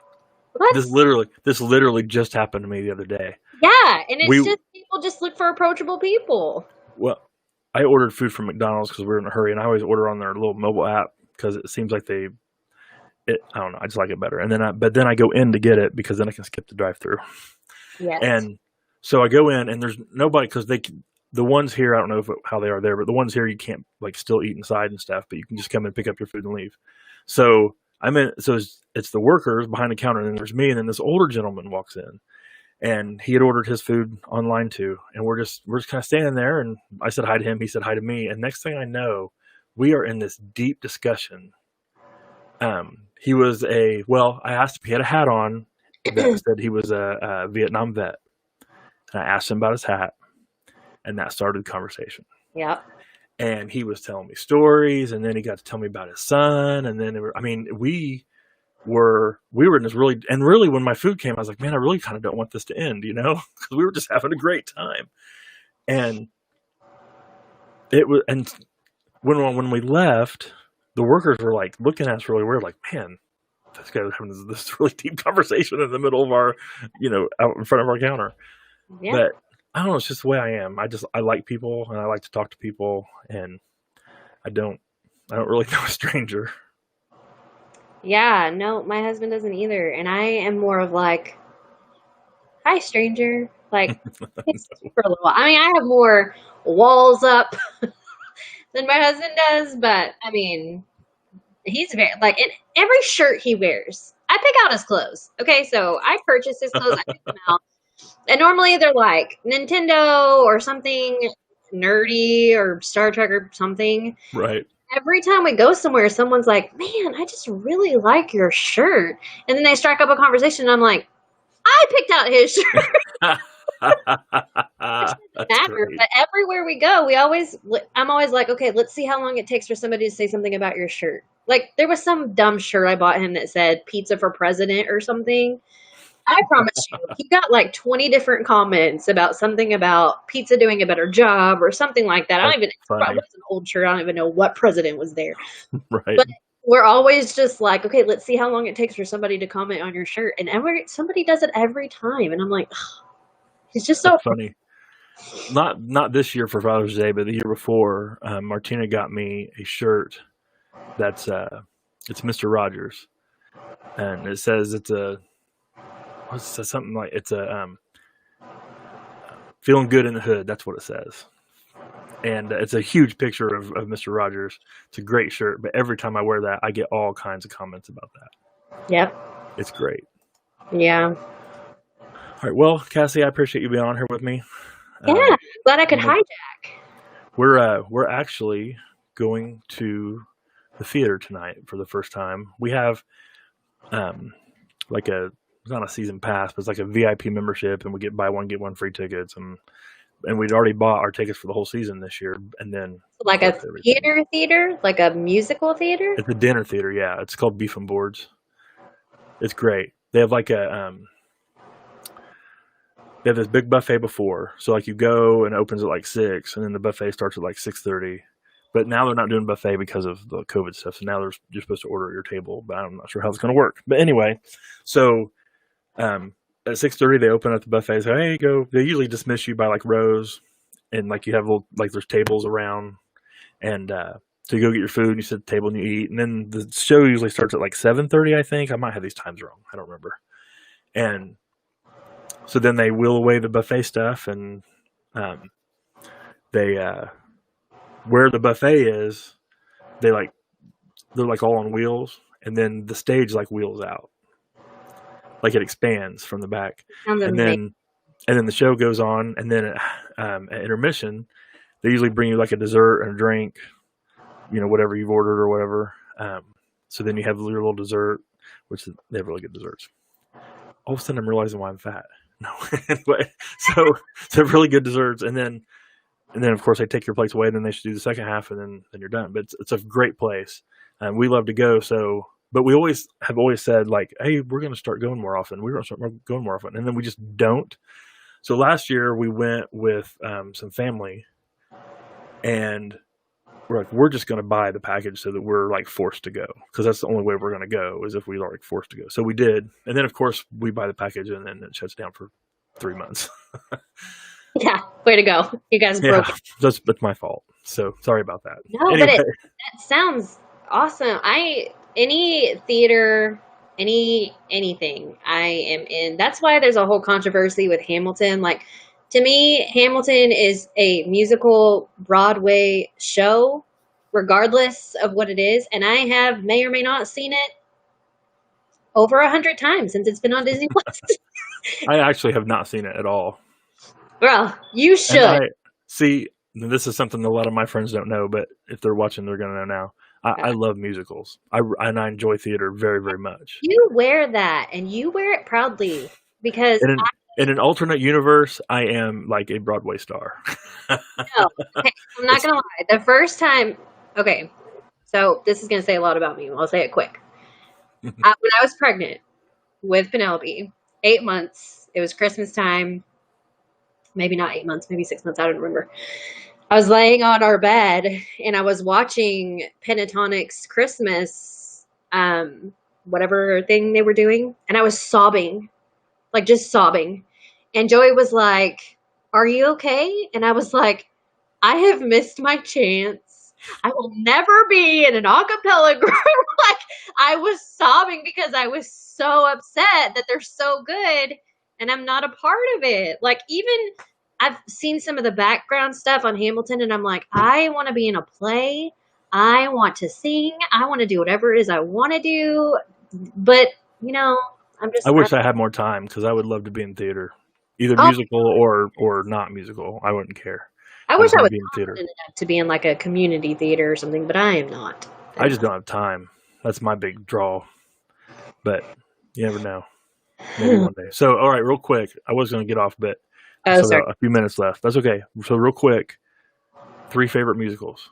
this literally just happened to me the other day. Yeah, and it's just people just look for approachable people. Well, I ordered food from McDonald's because we were in a hurry, and I always order on their little mobile app because it seems like I don't know, I just like it better. And then I go in to get it because then I can skip the drive-through. Yes. And so I go in, and there's nobody because the ones here, I don't know how they are there, but the ones here you can't like still eat inside and stuff, but you can just come and pick up your food and leave. So it's the workers behind the counter, and then there's me, and then this older gentleman walks in, and he had ordered his food online too, and we're just kind of standing there, and I said hi to him, he said hi to me, and next thing I know, we are in this deep discussion. He was I asked if he had a hat on that said he was a Vietnam vet, and I asked him about his hat, and that started the conversation. Yeah. And he was telling me stories, and then he got to tell me about his son, and then we were in this really when my food came, I was like, man, I really kind of don't want this to end, because we were just having a great time. And it was, and when we left, the workers were like looking at us really weird, like, man, this guy's having this really deep conversation in the middle of our, out in front of our counter. Yeah. But I don't know, it's just the way I am. I like people and I like to talk to people, and I don't really know a stranger. Yeah, no, my husband doesn't either. And I am more of like, hi, stranger. Like, it's for a little while. I mean, I have more walls up than my husband does, but I mean, he's very, like, in every shirt he wears, I pick out his clothes. Okay, so I purchase his clothes, I pick them out. And normally they're like Nintendo or something nerdy or Star Trek or something. Right. Every time we go somewhere, someone's like, man, I just really like your shirt. And then they strike up a conversation, and I'm like, I picked out his shirt. Matter, but everywhere we go, I'm always like, okay, let's see how long it takes for somebody to say something about your shirt. Like, there was some dumb shirt I bought him that said pizza for president or something. I promise you, he got like 20 different comments about something about pizza doing a better job or something like that. It was an old shirt. I don't even know what president was there. Right. But we're always just like, okay, let's see how long it takes for somebody to comment on your shirt. And somebody does it every time. And I'm like, oh, it's just so funny. Not this year for Father's Day, but the year before, Martina got me a shirt that's it's Mr. Rogers, and it says it's something like it's a feeling good in the hood. That's what it says, and it's a huge picture of Mr. Rogers. It's a great shirt, but every time I wear that, I get all kinds of comments about that. Yep, it's great. Yeah. All right, well, Cassie, I appreciate you being on here with me. Yeah, glad I could hijack. We're actually going to the theater tonight for the first time. We have it's not a season pass, but it's like a VIP membership, and we get buy one get one free tickets, and we'd already bought our tickets for the whole season this year, and then like a theater, like a musical theater. It's a dinner theater, yeah. It's called Beef and Boards. It's great. They have like they have this big buffet before, so like you go and it opens at like 6, and then the buffet starts at like 6:30. But now they're not doing buffet because of the COVID stuff, so now you're supposed to order at your table. But I'm not sure how it's going to work. But anyway, so at 6:30 they open up the buffet. So hey, go. They usually dismiss you by like rows, and like you have there's tables around, and so you go get your food and you sit at the table and you eat, and then the show usually starts at like 7:30. I think I might have these times wrong. I don't remember. And so then they wheel away the buffet stuff, and they where the buffet is, they're like all on wheels, and then the stage like wheels out, like it expands from the back, and then the show goes on, and then at intermission, they usually bring you like a dessert and a drink, whatever you've ordered or whatever. So then you have your little dessert, which they have really good desserts. All of a sudden, I'm realizing why I'm fat. No, anyway, so really good desserts, and then of course they take your plates away, and then they should do the second half, and then you're done. But it's a great place, and we love to go. So, but we have always said like, hey, we're going to start going more often. We're going to start going more often, and then we just don't. So last year we went with some family, and we're just going to buy the package so that we're like forced to go, because that's the only way we're going to go is if we are like forced to go. So we did, and then of course we buy the package, and then it shuts down for 3 months. Yeah, way to go! You guys broke it. That's my fault. So sorry about that. No, anyway. But that sounds awesome. Any theater, anything I am in. That's why there's a whole controversy with Hamilton. Like, to me, Hamilton is a musical Broadway show, regardless of what it is. And I may or may not seen it over 100 times since it's been on Disney Plus. I actually have not seen it at all. Well, you should. See, this is something a lot of my friends don't know, but if they're watching, they're going to know now. I love musicals. I enjoy theater very, very much. You wear that, and you wear it proudly, because in an alternate universe, I am like a Broadway star. No, okay, I'm not going to lie. The first time, okay, so this is going to say a lot about me. I'll say it quick. When I was pregnant with Penelope, 8 months, it was Christmas time. Maybe not 8 months, maybe 6 months. I don't remember. I was laying on our bed and I was watching Pentatonic's Christmas, whatever thing they were doing, and I was sobbing, like just sobbing. And Joey was like, "Are you okay?" And I was like, "I have missed my chance. I will never be in an a cappella group." Like, I was sobbing because I was so upset that they're so good and I'm not a part of it. Like, even I've seen some of the background stuff on Hamilton and I'm like, I want to be in a play. I want to sing. I want to do whatever it is I want to do. But, I'm just. I wish I had more time because I would love to be in theater, either musical or not musical. I wouldn't care. I wish I was be in theater enough to be in like a community theater or something, but I am not. I just don't have time. That's my big draw. But you never know. Maybe one day. So, all right, real quick. I was going to get off a bit. Oh, so sorry. A few minutes left. That's okay. So, real quick, 3 favorite musicals.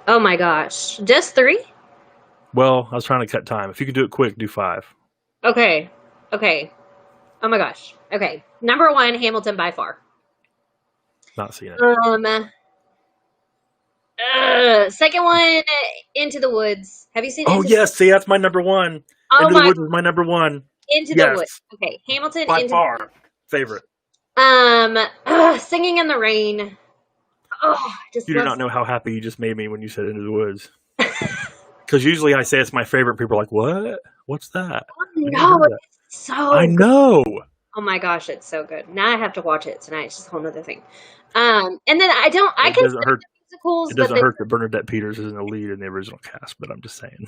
Oh my gosh. Just 3? Well, I was trying to cut time. If you could do it quick, do 5. Okay. Oh my gosh. Okay. Number 1, Hamilton by far. Not seeing it. Second one, Into the Woods. Have you seen? Oh yes, see, that's my number 1. Into the Woods is my number 1. Into the Woods. Okay, Hamilton. By far, favorite. Singing in the Rain. Oh, you do not know how happy you just made me when you said Into the Woods. Because usually I say it's my favorite. People are like, "What? What's that?" No, it's so. I know. Oh my gosh, it's so good. Now I have to watch it tonight. It's just a whole other thing. And then I can musicals. It doesn't hurt that Bernadette Peters is in the lead in the original cast, but I'm just saying.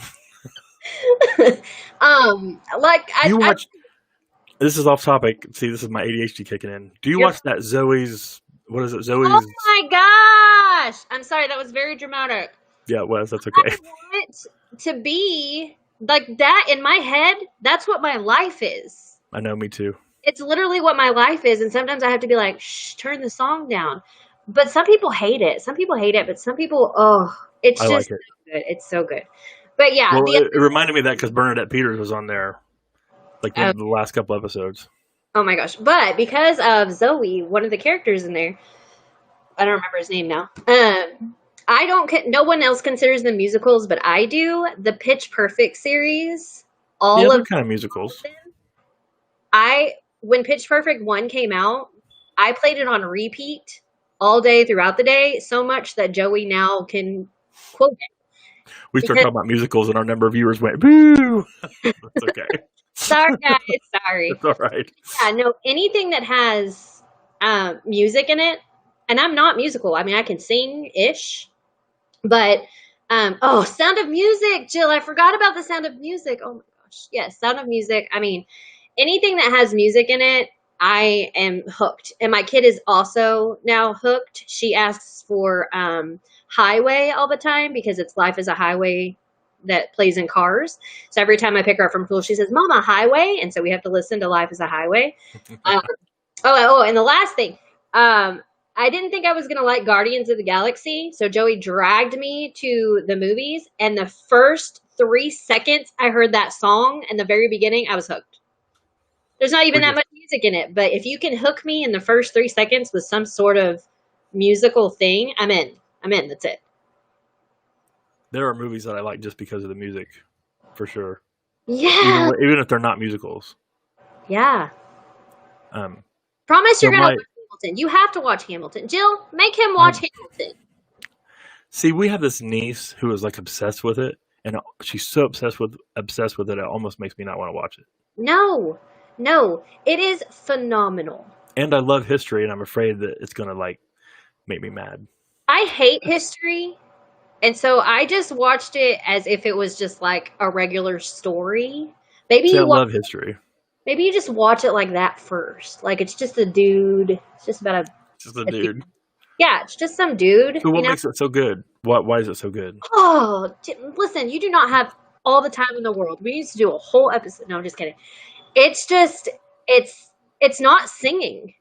This is off topic. See, this is my ADHD kicking in. Do you watch that Zoe's? What is it? Zoe's. Oh my gosh! I'm sorry, that was very dramatic. Yeah, it was. That's okay. I want to be like that in my head. That's what my life is. I know, me too. It's literally what my life is, and sometimes I have to be like, "Shh, turn the song down." But some people hate it. But some people, it's just so good. It's so good. But yeah, well, it reminded me of that because Bernadette Peters was on there, like the last couple episodes. Oh my gosh! But because of Zoe, one of the characters in there, I don't remember his name now. No one else considers them musicals, but I do. The Pitch Perfect series, they're kind of musicals. When Pitch Perfect 1 came out, I played it on repeat all day throughout the day, so much that Joey now can quote it. We started talking about musicals and our number of viewers went, boo! That's okay. Sorry, guys. Sorry. It's all right. Yeah, no, anything that has music in it, and I'm not musical. I mean, I can sing-ish, but, Sound of Music, Jill. I forgot about the Sound of Music. Oh my gosh. Yes, Sound of Music. I mean, anything that has music in it, I am hooked. And my kid is also now hooked. She asks for Highway all the time because it's Life is a Highway that plays in cars. So every time I pick her up from school, she says, "Mama, Highway." And so we have to listen to Life is a Highway. And the last thing, I didn't think I was going to like Guardians of the Galaxy. So Joey dragged me to the movies. And the first 3 seconds I heard that song in the very beginning, I was hooked. There's not even that much music in it, but if you can hook me in the first 3 seconds with some sort of musical thing, I'm in. That's it. There are movies that I like just because of the music, for sure. Yeah. Even if they're not musicals. Yeah. Promise you're going to watch Hamilton. You have to watch Hamilton. Jill, make him watch Hamilton. See, we have this niece who is like obsessed with it, and she's so obsessed with it, it almost makes me not want to watch it. No, it is phenomenal. And I love history, and I'm afraid that it's going to like make me mad. I hate history, and so I just watched it as if it was just like a regular story. I love history. Maybe you just watch it like that first. Like it's just a dude. It's just about a dude. Yeah, it's just some dude. So what makes it so good? Why is it so good? Oh, listen, you do not have all the time in the world. We used to do a whole episode. No, I'm just kidding. It's just, it's not singing.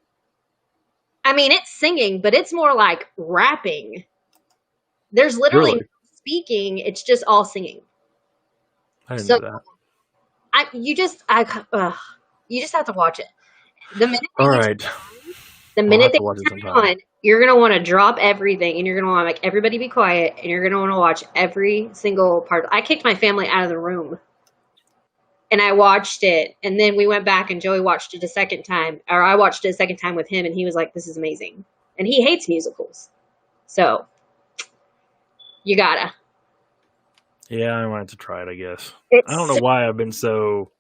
I mean, it's singing, but it's more like rapping. There's literally no speaking. It's just all singing. I didn't know that. You just have to watch it. The minute all right. the minute they turn it on, you're going to want to drop everything and you're going to want to make everybody be quiet and you're going to want to watch every single part. I kicked my family out of the room and I watched it. And then we went back and Joey watched it a second time, or I watched it a second time with him, and he was like, this is amazing. And he hates musicals. So you gotta. Yeah, I wanted to try it, I guess. It's I don't know why I've been so,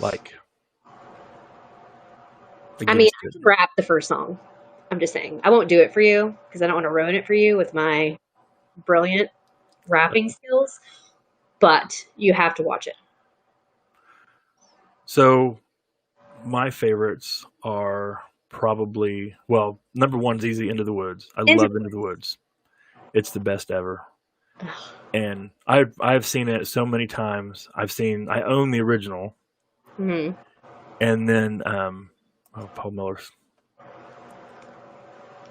like, I mean, against I it. can rap the first song. I'm just saying. I won't do it for you because I don't want to ruin it for you with my brilliant rapping skills. But you have to watch it. So my favorites are probably, well, number one's easy, Into the Woods. I love Into the Woods. It's the best ever. And I've seen it so many times. I own the original. Mm-hmm. And then Paul Miller's.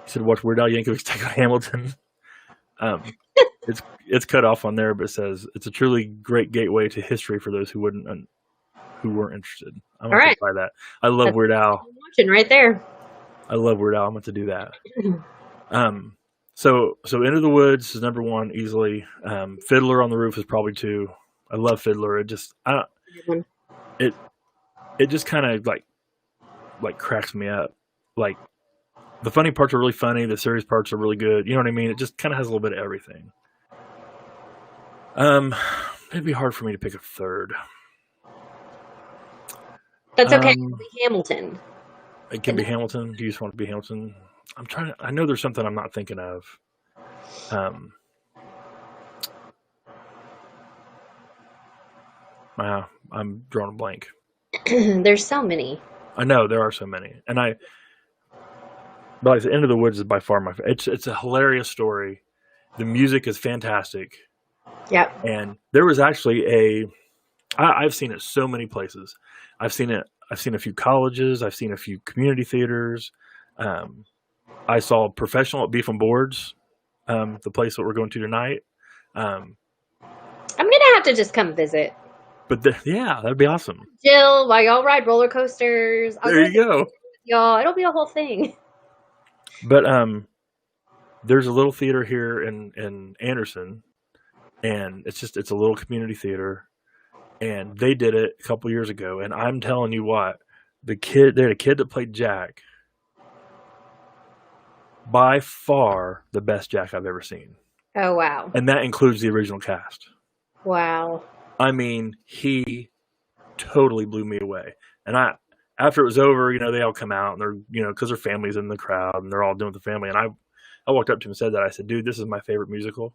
He said, watch Weird Al Yankovic's Take on Hamilton. It's cut off on there, but it says it's a truly great gateway to history for those who weren't interested. I'm going to try that. I love Weird Al. Watching right there. I love Weird Al. I'm going to do that. So Into the Woods is number one easily. Fiddler on the Roof is probably two. I love Fiddler. It just it just kind of like cracks me up. Like, the funny parts are really funny. The serious parts are really good. You know what I mean? It just kind of has a little bit of everything. It'd be hard for me to pick a third. That's okay. It'll be Hamilton. It can be Hamilton. Do you just want to be Hamilton? I know there's something I'm not thinking of. Wow, I'm drawing a blank. There's so many. I know there are so many, but like the End of the Woods is by far my favorite. It's a hilarious story. The music is fantastic. Yep. And there was actually I've seen it so many places. I've seen a few colleges. I've seen a few community theaters. I saw Professional at Beef and Boards, the place that we're going to tonight. I'm gonna have to just come visit. But yeah, that'd be awesome. Jill, while y'all ride roller coasters, there you go. Y'all, it'll be a whole thing. But there's a little theater here in Anderson, and it's a little community theater, and they did it a couple years ago. And I'm telling you what, they had a kid that played Jack. By far the best Jack I've ever seen. Oh, wow. And that includes the original cast. Wow. I mean, he totally blew me away. And after it was over, they all come out and they're, because their family's in the crowd and they're all doing with the family. And I walked up to him and said that. I said, dude, this is my favorite musical.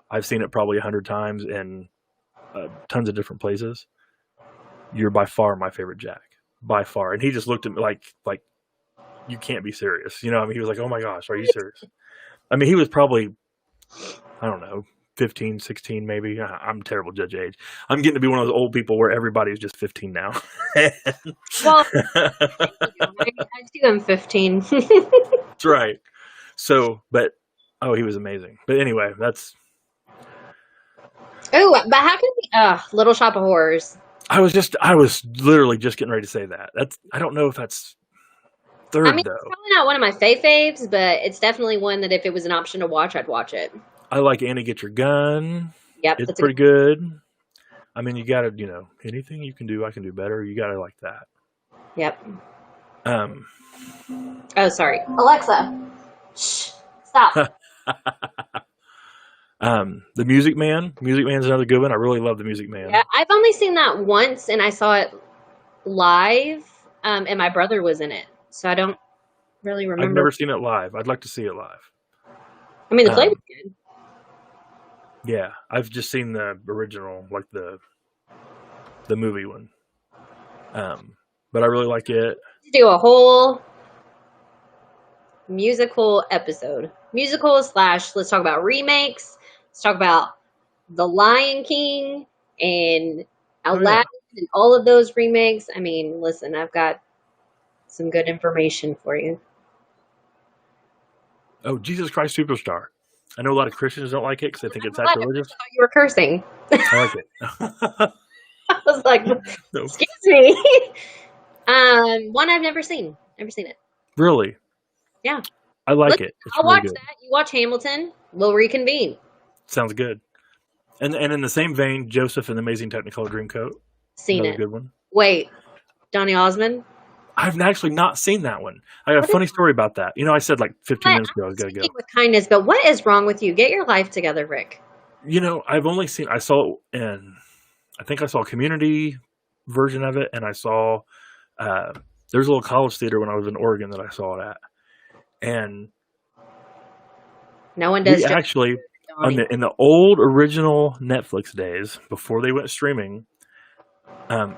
I've seen it probably 100 times in tons of different places. You're by far my favorite Jack. By far. And he just looked at me like, you can't be serious. He was like, oh my gosh, are you serious? I mean, he was probably, I don't know, 15, 16 maybe. I'm terrible judge age. I'm getting to be one of those old people where everybody's just 15 now. Well, I too am 15. That's right. So, he was amazing. But anyway, that's. Oh, but how can Little Shop of Horrors? I was literally just getting ready to say that. I don't know if that's third, though. It's probably not one of my faves, but it's definitely one that if it was an option to watch, I'd watch it. I like Annie Get Your Gun. Yep. It's pretty good. I mean, you gotta, anything you can do, I can do better. You gotta like that. Yep. Oh, sorry. Alexa. Shh. Stop. The Music Man. Music Man's another good one. I really love The Music Man. Yeah, I've only seen that once, and I saw it live, and my brother was in it. So I don't really remember. I've never seen it live. I'd like to see it live. I mean, the play was good. Yeah, I've just seen the original, like the movie one. But I really like it. Do a whole musical episode. Musical / let's talk about remakes. Let's talk about The Lion King and Aladdin and all of those remakes. I mean, listen, I've got some good information for you. Oh, Jesus Christ Superstar. I know a lot of Christians don't like it because they think it's sacrilegious. I thought you were cursing. I like it. I was like, excuse me. One I've never seen. Never seen it. Really? Yeah. I like Look, it. It's I'll really watch good. that. You watch Hamilton. We'll reconvene. Sounds good. And in the same vein, Joseph and the Amazing Technicolor Dreamcoat. Seen Another it. good one. Wait, Donny Osmond? I've actually not seen that one. I got a funny story about that. I said like 15 minutes ago I was going to go. With kindness, but what is wrong with you? Get your life together, Rick. I've only seen, I saw it in, I think I saw a Community version of it, and I saw, there's a little college theater when I was in Oregon that I saw it at. And no one does. We actually, in the old original Netflix days, before they went streaming,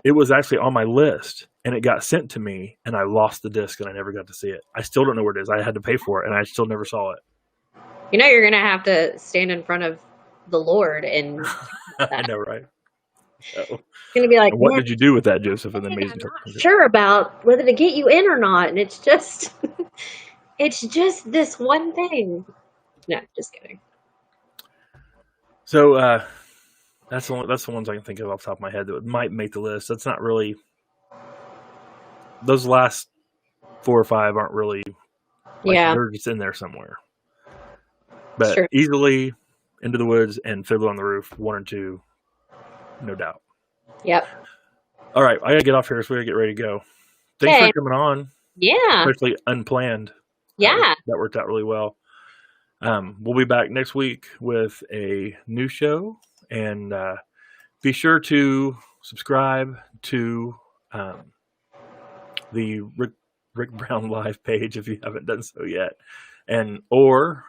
it was actually on my list, and it got sent to me, and I lost the disc, and I never got to see it. I still don't know where it is. I had to pay for it, and I still never saw it. You're going to have to stand in front of the Lord and. I know, right? So, going to be like, what did you do with that, Joseph? And Amazing. I'm not sure about whether to get you in or not, and it's just, it's just this one thing. No, just kidding. So that's the ones I can think of off the top of my head that might make the list. That's not really. Those last 4 or 5 aren't really. They're just in there somewhere. But sure. Easily, Into the Woods and Fiddler on the Roof, 1 and 2, no doubt. Yep. All right, I gotta get off here, so we gotta get ready to go. Thanks for coming on. Yeah. Especially unplanned. Yeah. That worked out really well. We'll be back next week with a new show, and be sure to subscribe to the Rick Brown Live page if you haven't done so yet, and or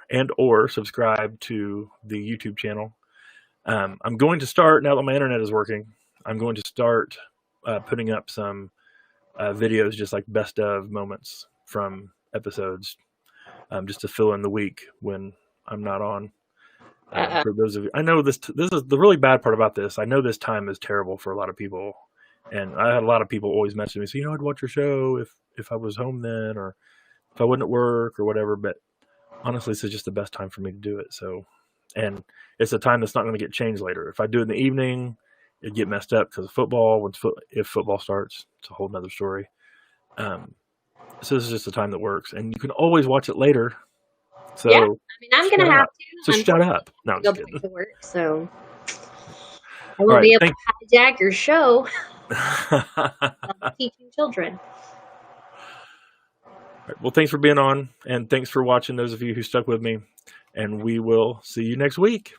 subscribe to the YouTube channel. I'm going to start, now that my internet is working, I'm going to start putting up some videos, just like best of moments from episodes, just to fill in the week when I'm not on. For those of you, I know this is the really bad part about this. I know this time is terrible for a lot of people, and I had a lot of people always message me, say, I'd watch your show if I was home then, or if I wasn't at work or whatever. But honestly, this is just the best time for me to do it. So, and it's a time that's not going to get changed later. If I do it in the evening, it'd get messed up because of football. If football starts, it's a whole nother story. So this is just a time that works, and you can always watch it later. So yeah, I'm going to have to. So shut up. No, I'm just kidding. To work, so I won't be able to hijack your show. Teaching children. Right, well, thanks for being on, and thanks for watching, those of you who stuck with me, and we will see you next week.